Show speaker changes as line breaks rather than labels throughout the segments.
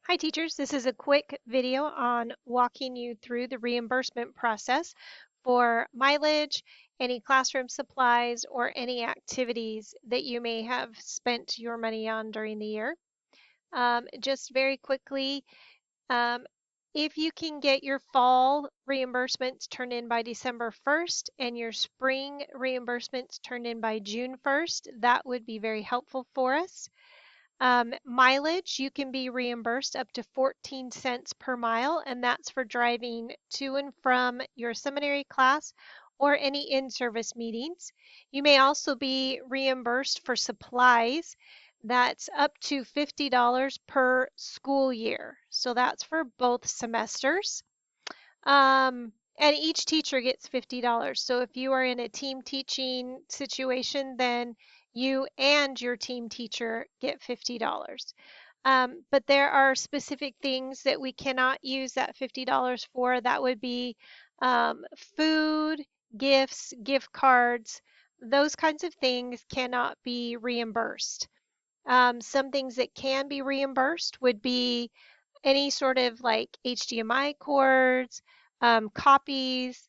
Hi teachers, this is a quick video on walking you through the reimbursement process for mileage, any classroom supplies, or any activities that you may have spent your money on during the year. Just very quickly, um, if you can get your fall reimbursements turned in by December 1st and your spring reimbursements turned in by June 1st, that would be very helpful for us. Mileage, you can be reimbursed up to 14 cents per mile, and that's for driving to and from your seminary class or any in-service meetings. You may also be reimbursed for supplies. That's up to $50 per school year. So that's for both semesters. And each teacher gets $50. So if you are in a team teaching situation, then you and your team teacher get $50. But there are specific things that we cannot use that $50 for. That would be food, gifts, gift cards. Those kinds of things cannot be reimbursed. Some things that can be reimbursed would be any sort of like HDMI cords, copies,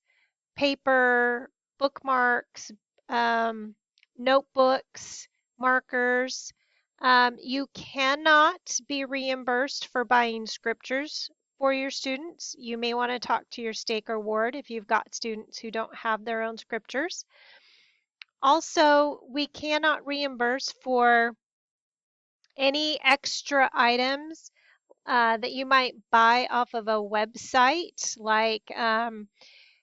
paper, bookmarks, um, notebooks, markers. You cannot be reimbursed for buying scriptures for your students. You may want to talk to your stake or ward if you've got students who don't have their own scriptures. Also, we cannot reimburse for any extra items that you might buy off of a website, like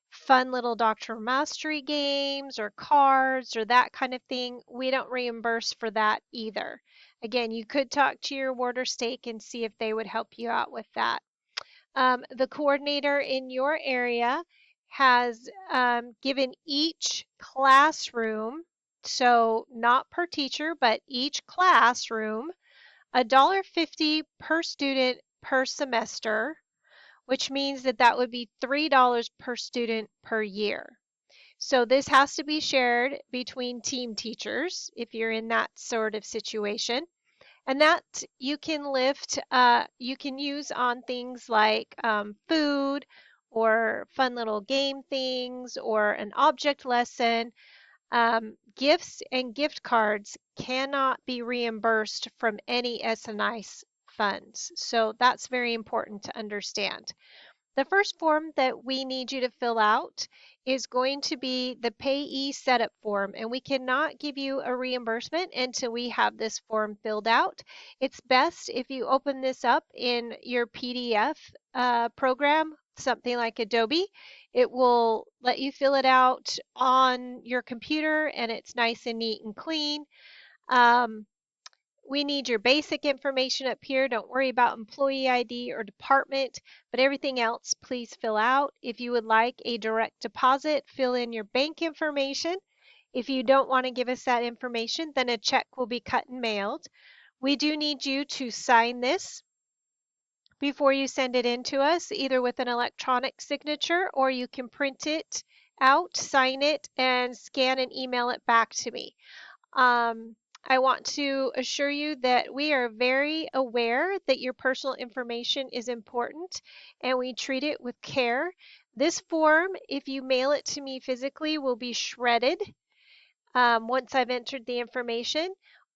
fun little doctor mastery games or cards or that kind of thing. We don't reimburse for that either. Again, you could talk to your ward or stake and see if they would help you out with that. The coordinator in your area has given each classroom, so not per teacher, but each classroom, $1.50 per student per semester, which means that that would be $3 per student per year. So this has to be shared between team teachers if you're in that sort of situation. And that you can use on things like food or fun little game things or an object lesson. Gifts and gift cards cannot be reimbursed from any S&I funds. So that's very important to understand. The first form that we need you to fill out is going to be the payee setup form, and we cannot give you a reimbursement until we have this form filled out. It's best if you open this up in your PDF program, something like Adobe. It will let you fill it out on your computer, and it's nice and neat and clean. We need your basic information up here. Don't worry about employee ID or department, but everything else please fill out. If you would like a direct deposit, fill in your bank information. If you don't want to give us that information, then a check will be cut and mailed. We do need you to sign this before you send it in to us, either with an electronic signature or you can print it out, sign it, and scan and email it back to me. I want to assure you that we are very aware that your personal information is important and we treat it with care. This form, if you mail it to me physically, will be shredded once I've entered the information.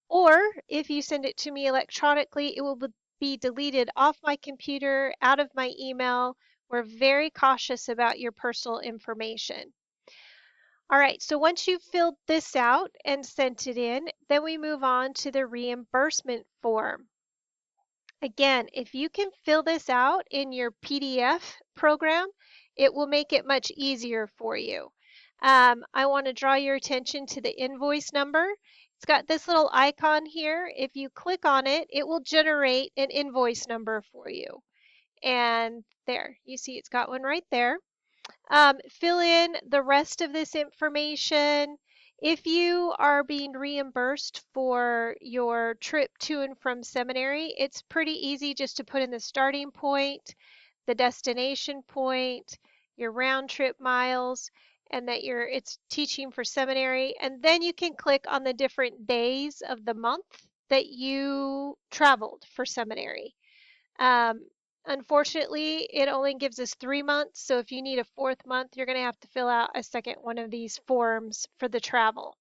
Or if you send it to me electronically, it will be deleted off my computer, out of my email. We're very cautious about your personal information. All right, so once you've filled this out and sent it in, then we move on to the reimbursement form. Again, if you can fill this out in your PDF program, it will make it much easier for you. I want to draw your attention to the invoice number. It's got this little icon here. If you click on it, it will generate an invoice number for you. And there, you see it's got one right there. Fill in the rest of this information. If you are being reimbursed for your trip to and from seminary, it's pretty easy just to put in the starting point, the destination point, your round trip miles, and that it's teaching for seminary. And then you can click on the different days of the month that you traveled for seminary. Um, Unfortunately, it only gives us 3 months, so if you need a fourth month, you're going to have to fill out a second one of these forms for the travel.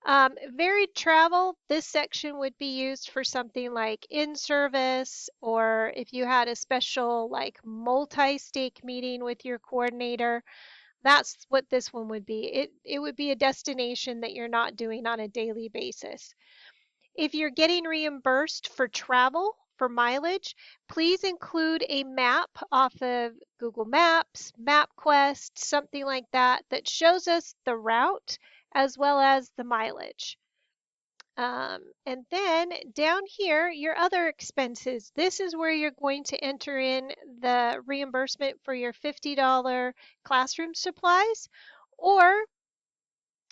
Varied travel, this section would be used for something like in-service, or if you had a special like multi-stake meeting with your coordinator, that's what this one would be. It would be a destination that you're not doing on a daily basis. If you're getting reimbursed for travel, for mileage, please include a map off of Google Maps, MapQuest, something like that, that shows us the route as well as the mileage. And then down here, your other expenses. This is where you're going to enter in the reimbursement for your $50 classroom supplies or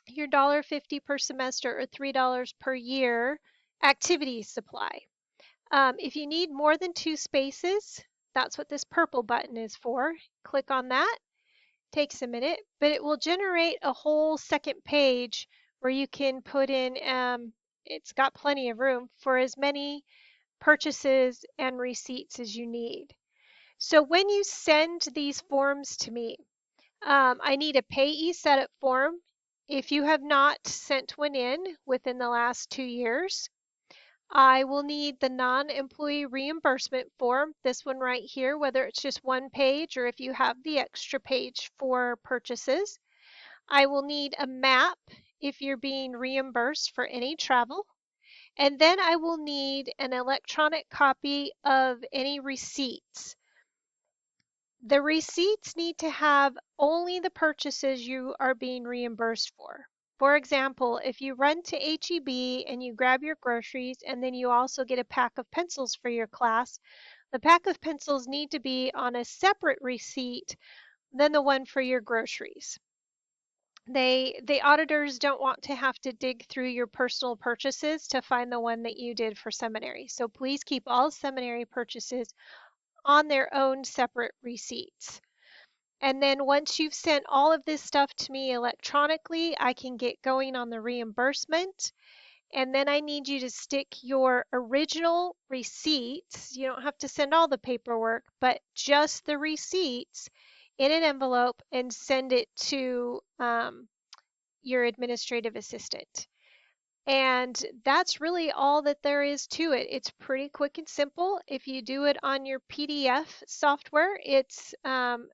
your $1.50 per semester or $3 per year activity supply. If you need more than 2 spaces, that's what this purple button is for. Click on that. Takes a minute, but it will generate a whole second page where you can put in, it's got plenty of room for as many purchases and receipts as you need. So when you send these forms to me, I need a payee setup form. If you have not sent one in within the last 2 years, I will need the non-employee reimbursement form, this one right here, whether it's just one page or if you have the extra page for purchases. I will need a map if you're being reimbursed for any travel. And then I will need an electronic copy of any receipts. The receipts need to have only the purchases you are being reimbursed for. For example, if you run to H-E-B and you grab your groceries and then you also get a pack of pencils for your class, the pack of pencils need to be on a separate receipt than the one for your groceries. The auditors don't want to have to dig through your personal purchases to find the one that you did for seminary. So please keep all seminary purchases on their own separate receipts. And then once you've sent all of this stuff to me electronically, I can get going on the reimbursement. And then I need you to stick your original receipts. You don't have to send all the paperwork, but just the receipts in an envelope and send it to your administrative assistant. And that's really all that there is to it. It's pretty quick and simple. If you do it on your PDF software, it's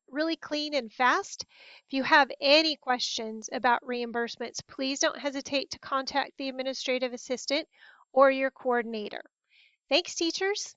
really clean and fast. If you have any questions about reimbursements, please don't hesitate to contact the administrative assistant or your coordinator. Thanks, teachers.